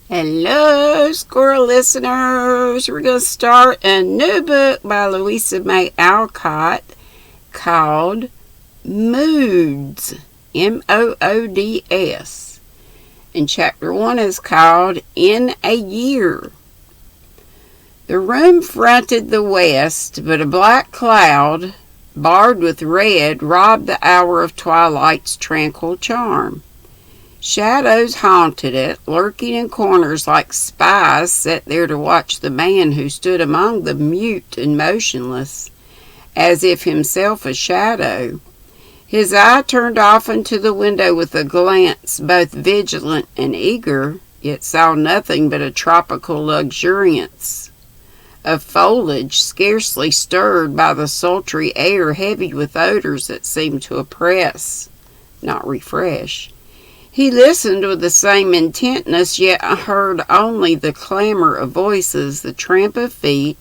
Hello, squirrel listeners. We're going to start a new book by Louisa May Alcott called Moods, Moods. And chapter 1 is called In a Year. The room fronted the west, but a black cloud, barred with red, robbed the hour of twilight's tranquil charm. Shadows haunted it, lurking in corners like spies set there to watch the man who stood among them, mute and motionless, as if himself a shadow. His eye turned often to the window with a glance both vigilant and eager, yet saw nothing but a tropical luxuriance of foliage scarcely stirred by the sultry air, heavy with odors that seemed to oppress, not refresh. He listened with the same intentness, yet heard only the clamor of voices, the tramp of feet,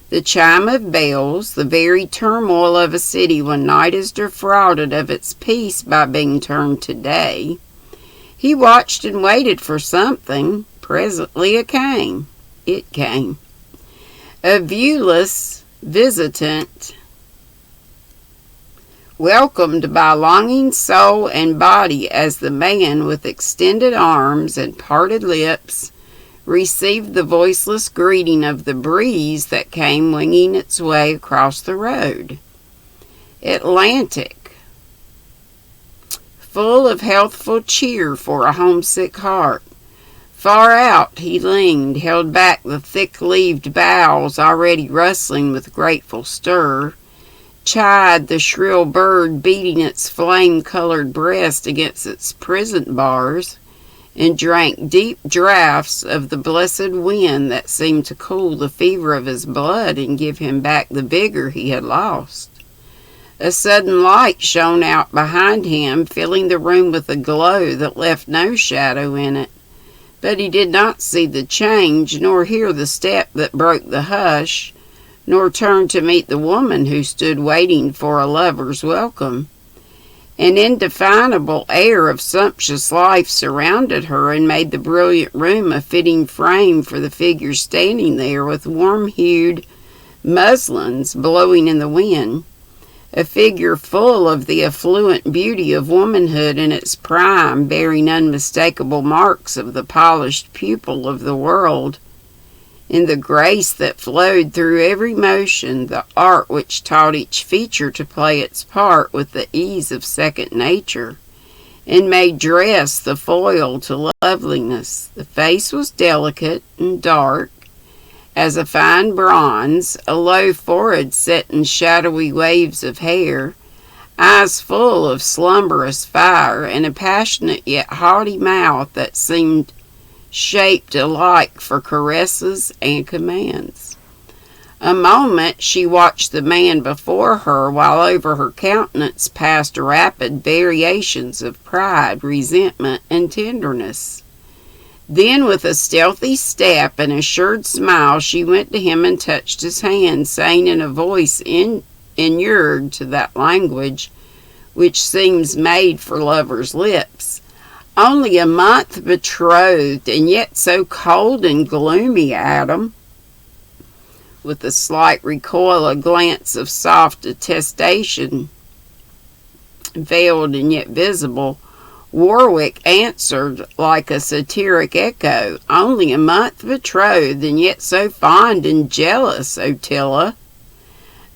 the chime of bells, the very turmoil of a city when night is defrauded of its peace by being turned to day. He watched and waited for something. Presently it came. A viewless visitant, welcomed by longing soul and body as the man with extended arms and parted lips received the voiceless greeting of the breeze that came winging its way across the road. Atlantic, full of healthful cheer for a homesick heart. Far out he leaned, held back the thick-leaved boughs already rustling with grateful stir, chid the shrill bird beating its flame-colored breast against its prison bars, and drank deep draughts of the blessed wind that seemed to cool the fever of his blood and give him back the vigor he had lost. A sudden light shone out behind him, filling the room with a glow that left no shadow in it. But he did not see the change, nor hear the step that broke the hush, nor turn to meet the woman who stood waiting for a lover's welcome. An indefinable air of sumptuous life surrounded her and made the brilliant room a fitting frame for the figure standing there with warm-hued muslins blowing in the wind. A figure full of the affluent beauty of womanhood in its prime, bearing unmistakable marks of the polished pupil of the world, in the grace that flowed through every motion, the art which taught each feature to play its part with the ease of second nature, and made dress the foil to loveliness. The face was delicate and dark as a fine bronze, a low forehead set in shadowy waves of hair, eyes full of slumberous fire, and a passionate yet haughty mouth that seemed shaped alike for caresses and commands. A moment she watched the man before her, while over her countenance passed rapid variations of pride, resentment, and tenderness. Then, with a stealthy step and assured smile, she went to him and touched his hand, saying in a voice inured to that language which seems made for lovers' lips, "Only a month betrothed, and yet so cold and gloomy, Adam." With a slight recoil, a glance of soft detestation, veiled and yet visible, Warwick answered like a satiric echo, "Only a month betrothed, and yet so fond and jealous, Ottila."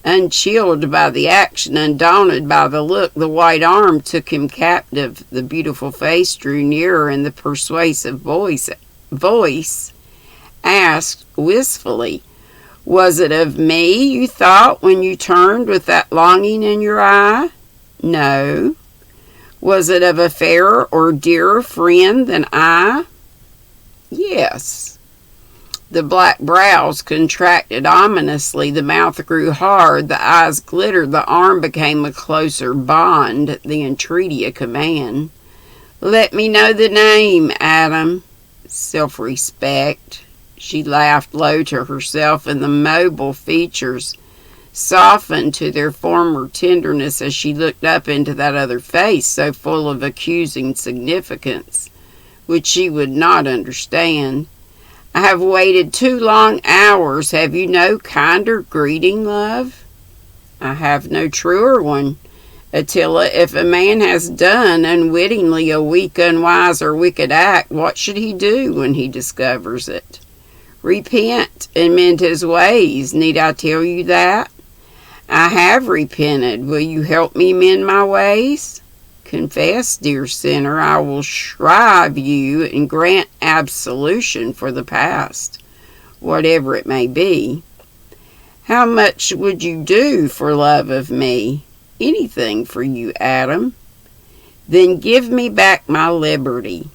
Unchilled by the action, undaunted by the look, the white arm took him captive. The beautiful face drew nearer, and the persuasive voice asked wistfully, "Was it of me you thought when you turned with that longing in your eye?" "No." "Was it of a fairer or dearer friend than I?" "Yes." The black brows contracted ominously, the mouth grew hard, the eyes glittered, the arm became a closer bond, the entreaty a command. "Let me know the name, Adam." "Self-respect." She laughed low to herself, and the mobile features softened to their former tenderness as she looked up into that other face so full of accusing significance. which she would not understand. I have waited 2 long hours. Have you no kinder greeting, love? I have no truer one, Attila. If a man has done unwittingly a weak, unwise, or wicked act, what should he do when he discovers it? Repent and mend his ways. Need I tell you that? I have repented. Will you help me mend my ways? Confess, dear sinner, I will shrive you and grant absolution for the past, whatever it may be. How much would you do for love of me? Anything for you, Adam. Then give me back my liberty.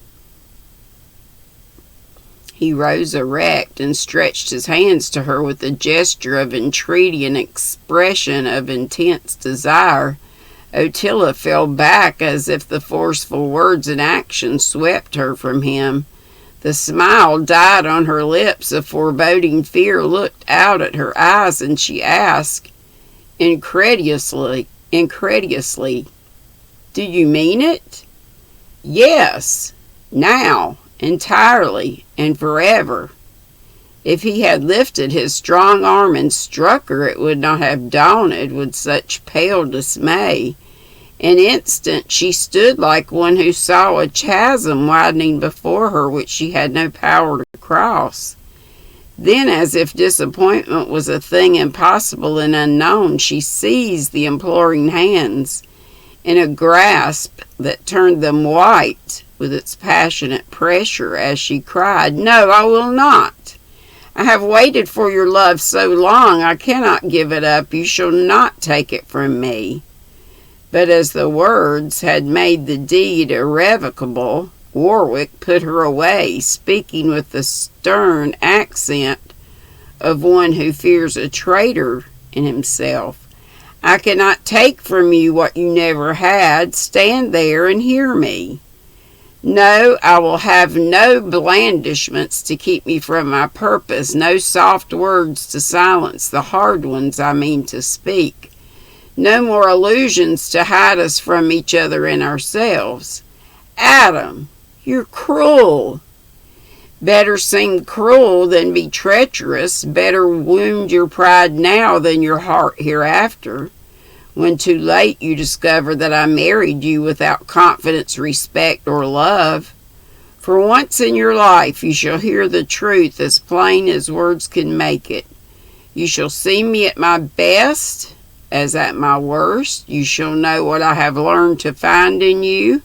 He rose erect and stretched his hands to her with a gesture of entreaty and expression of intense desire. Attila fell back as if the forceful words and actions swept her from him. The smile died on her lips, a foreboding fear looked out at her eyes, and she asked, incredulously, "Do you mean it?" "Yes, now, entirely, and forever." If he had lifted his strong arm and struck her, it would not have dawned with such pale dismay. An instant she stood like one who saw a chasm widening before her which she had no power to cross. Then, as if disappointment was a thing impossible and unknown, she seized the imploring hands in a grasp that turned them white with its passionate pressure as she cried, "No, I will not. I have waited for your love so long, I cannot give it up. You shall not take it from me." But as the words had made the deed irrevocable, Warwick put her away, speaking with the stern accent of one who fears a traitor in himself. "I cannot take from you what you never had. Stand there and hear me. No, I will have no blandishments to keep me from my purpose, no soft words to silence the hard ones I mean to speak, no more illusions to hide us from each other and ourselves. Adam, you're cruel. Better seem cruel than be treacherous. Better wound your pride now than your heart hereafter, when too late you discover that I married you without confidence, respect, or love. For once in your life you shall hear the truth as plain as words can make it. You shall see me at my best as at my worst. You shall know what I have learned to find in you.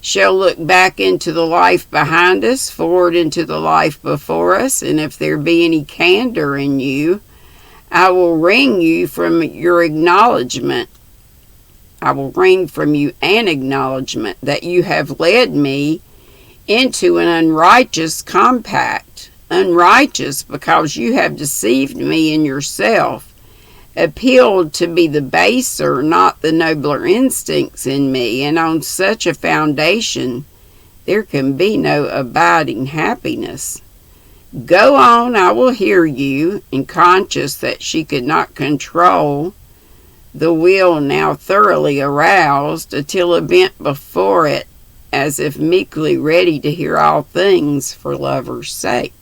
Shall look back into the life behind us, forward into the life before us, and if there be any candor in you, I will wring you from your acknowledgement. I will wring from you an acknowledgement that you have led me into an unrighteous compact. Unrighteous because you have deceived me in yourself, appealed to be the baser, not the nobler instincts in me, and on such a foundation there can be no abiding happiness. Go on, I will hear you." And conscious that she could not control the will now thoroughly aroused, Attila bent before it as if meekly ready to hear all things for lovers' sake.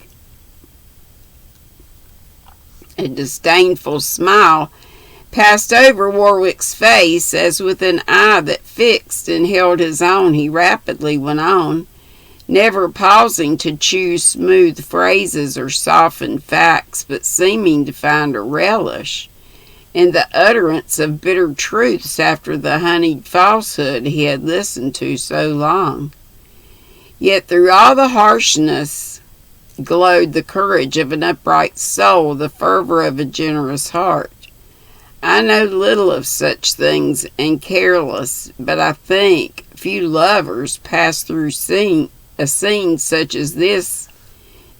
A disdainful smile passed over Warwick's face as with an eye that fixed and held his own he rapidly went on, never pausing to choose smooth phrases or soften facts, but seeming to find a relish in the utterance of bitter truths after the honeyed falsehood he had listened to so long. Yet through all the harshness glowed the courage of an upright soul, the fervor of a generous heart. I know little of such things and careless, but I think few lovers pass through a scene such as this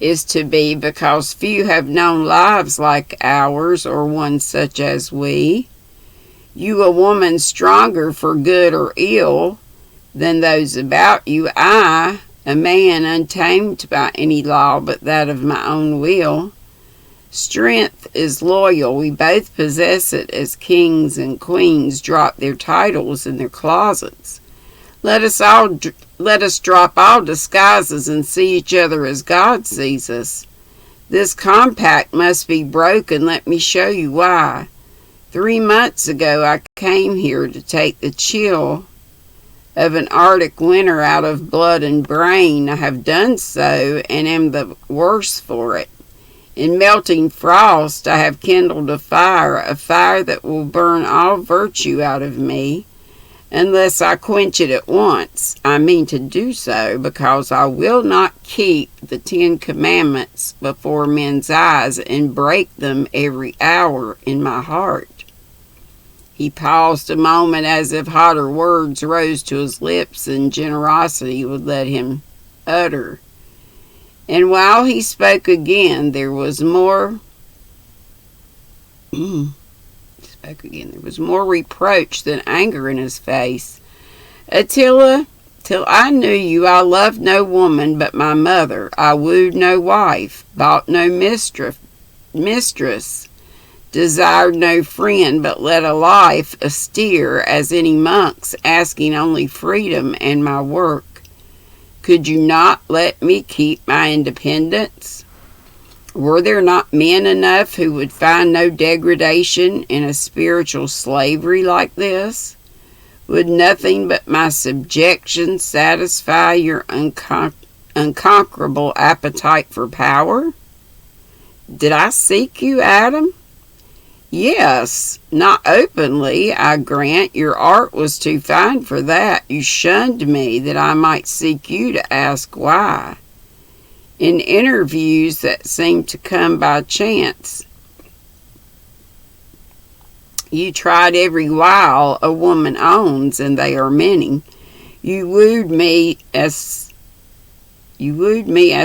is to be, because few have known lives like ours, or one such as we. You a woman stronger for good or ill than those about you. I, a man untamed by any law but that of my own will. Strength is loyal. We both possess it as kings and queens drop their titles in their closets. Let us drop all disguises and see each other as God sees us. This compact must be broken. Let me show you why. 3 months ago I came here to take the chill of an Arctic winter out of blood and brain. I have done so and am the worse for it. In melting frost I have kindled a fire that will burn all virtue out of me, unless I quench it at once. I mean to do so, because I will not keep the 10 Commandments before men's eyes and break them every hour in my heart. He paused a moment as if hotter words rose to his lips and generosity would let him utter. And while he spoke again, there was more reproach than anger in his face. Attila, till I knew you, I loved no woman but my mother. I wooed no wife, bought no mistress, desired no friend, but led a life austere as any monk's, asking only freedom and my work. Could you not let me keep my independence? Were there not men enough who would find no degradation in a spiritual slavery like this? Would nothing but my subjection satisfy your unconquerable appetite for power? Did I seek you, Adam? Yes, not openly, I grant. Your art was too fine for that. You shunned me that I might seek you to ask why. In interviews that seemed to come by chance, you tried every wile a woman owns, and they are many. You wooed me as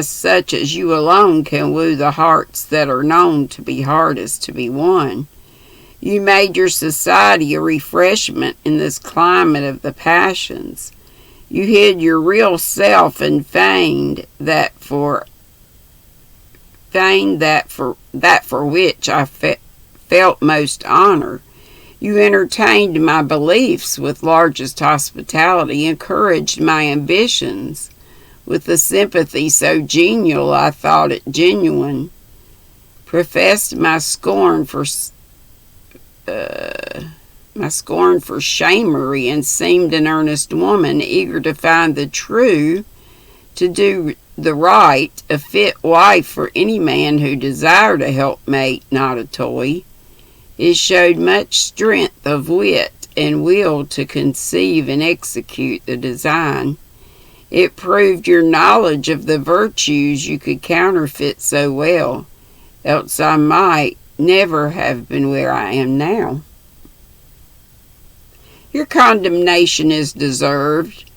such as you alone can woo the hearts that are known to be hardest to be won. You made your society a refreshment in this climate of the passions. You hid your real self and feigned that for which I felt most honor. You entertained my beliefs with largest hospitality, encouraged my ambitions with a sympathy so genial I thought it genuine, professed my scorn for shamery, and seemed an earnest woman, eager to find the true, to do the right, a fit wife for any man who desired a helpmate, not a toy. It showed much strength of wit and will to conceive and execute the design. It proved your knowledge of the virtues you could counterfeit so well, else I might never have been where I am now. Your condemnation is deserved,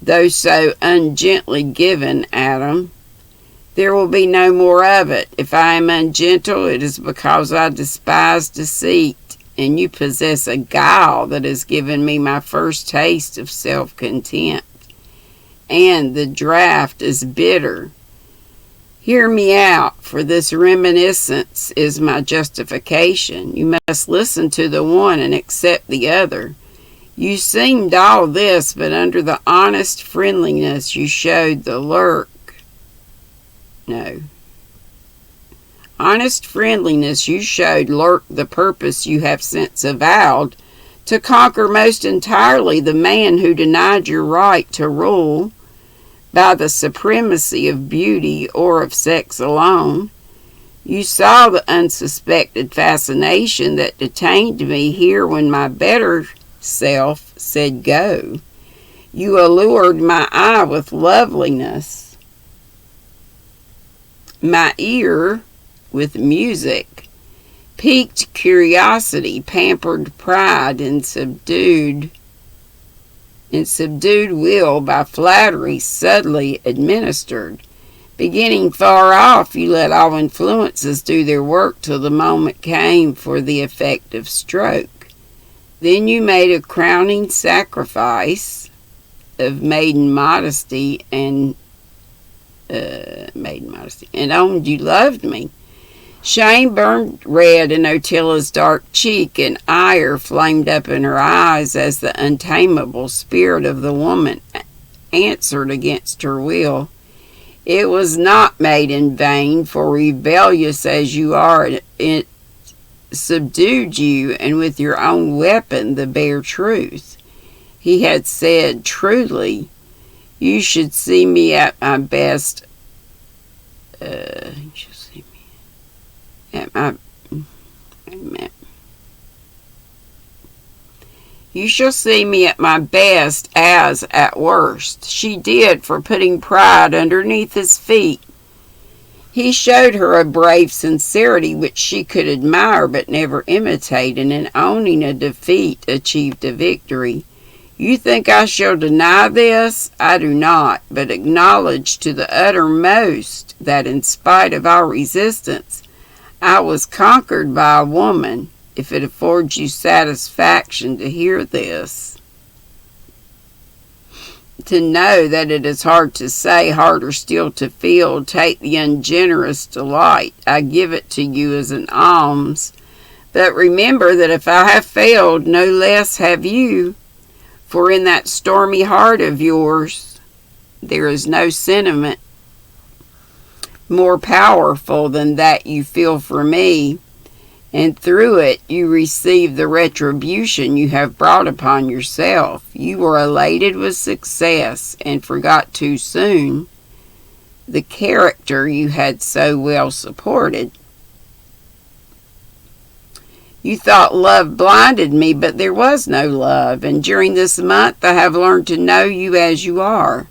though so ungently given, Adam. There will be no more of it. If I am ungentle, it is because I despise deceit, and you possess a guile that has given me my first taste of self-contempt, and the draught is bitter. Hear me out, for this reminiscence is my justification. You must listen to the one and accept the other. You seemed all this, but under the honest friendliness you showed lurked the purpose you have since avowed, to conquer most entirely the man who denied your right to rule by the supremacy of beauty or of sex alone. You saw the unsuspected fascination that detained me here when my better self said go. You allured my eye with loveliness, my ear with music, piqued curiosity, pampered pride, and subdued will by flattery subtly administered. Beginning far off, you let all influences do their work till the moment came for the effective stroke. Then you made a crowning sacrifice of maiden modesty and owned you loved me. Shame burned red in Otilla's dark cheek, and ire flamed up in her eyes as the untamable spirit of the woman answered against her will. It was not made in vain, for rebellious as you are, it subdued you, and with your own weapon, the bare truth. He had said, truly, you should see me at my best. You should see me at my. You shall see me at my best as at worst. She did, for putting pride underneath his feet. He showed her a brave sincerity which she could admire but never imitate, and in owning a defeat achieved a victory. You think I shall deny this? I do not, but acknowledge to the uttermost that in spite of our resistance, I was conquered by a woman, if it affords you satisfaction to hear this. To know that it is hard to say, harder still to feel, take the ungenerous delight. I give it to you as an alms. But remember that if I have failed, no less have you. For in that stormy heart of yours, there is no sentiment more powerful than that you feel for me, and through it you receive the retribution you have brought upon yourself. You were elated with success and forgot too soon the character you had so well supported. You thought love blinded me, but there was no love, and during this month I have learned to know you as you are,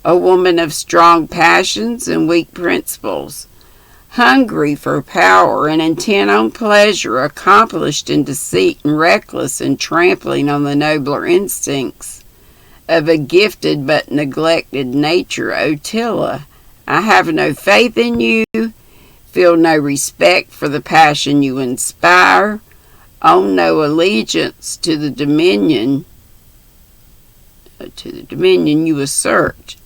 a woman of strong passions and weak principles, hungry for power and intent on pleasure, accomplished in deceit and reckless in trampling on the nobler instincts of a gifted but neglected nature. Otilla, I have no faith in you, feel no respect for the passion you inspire, own no allegiance to the dominion you assert.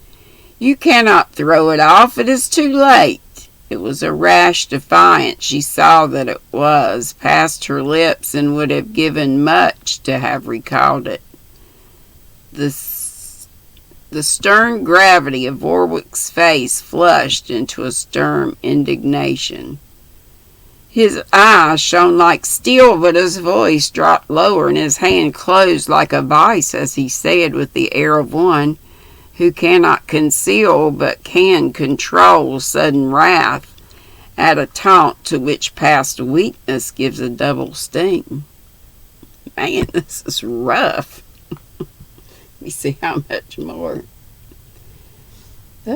You cannot throw it off. It is too late. It was a rash defiance. She saw that it was, passed her lips, and would have given much to have recalled it. The stern gravity of Warwick's face flushed into a stern indignation. His eyes shone like steel, but his voice dropped lower, and his hand closed like a vice as he said, with the air of one who cannot conceal but can control sudden wrath at a taunt to which past weakness gives a double sting. Man, this is rough. Let me see how much more. 3,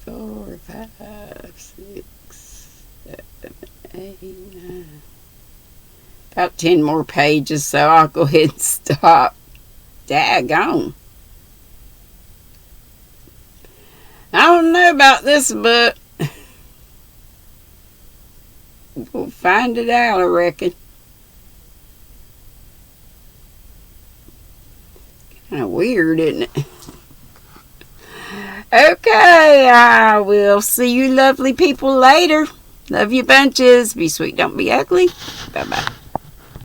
4, 5, 6, 7, 8, 9. About 10 more pages, so I'll go ahead and stop. Daggone. I don't know about this book. We'll find it out, I reckon. Kind of weird, isn't it? Okay, I will see you lovely people later. Love you bunches. Be sweet, don't be ugly. Bye-bye.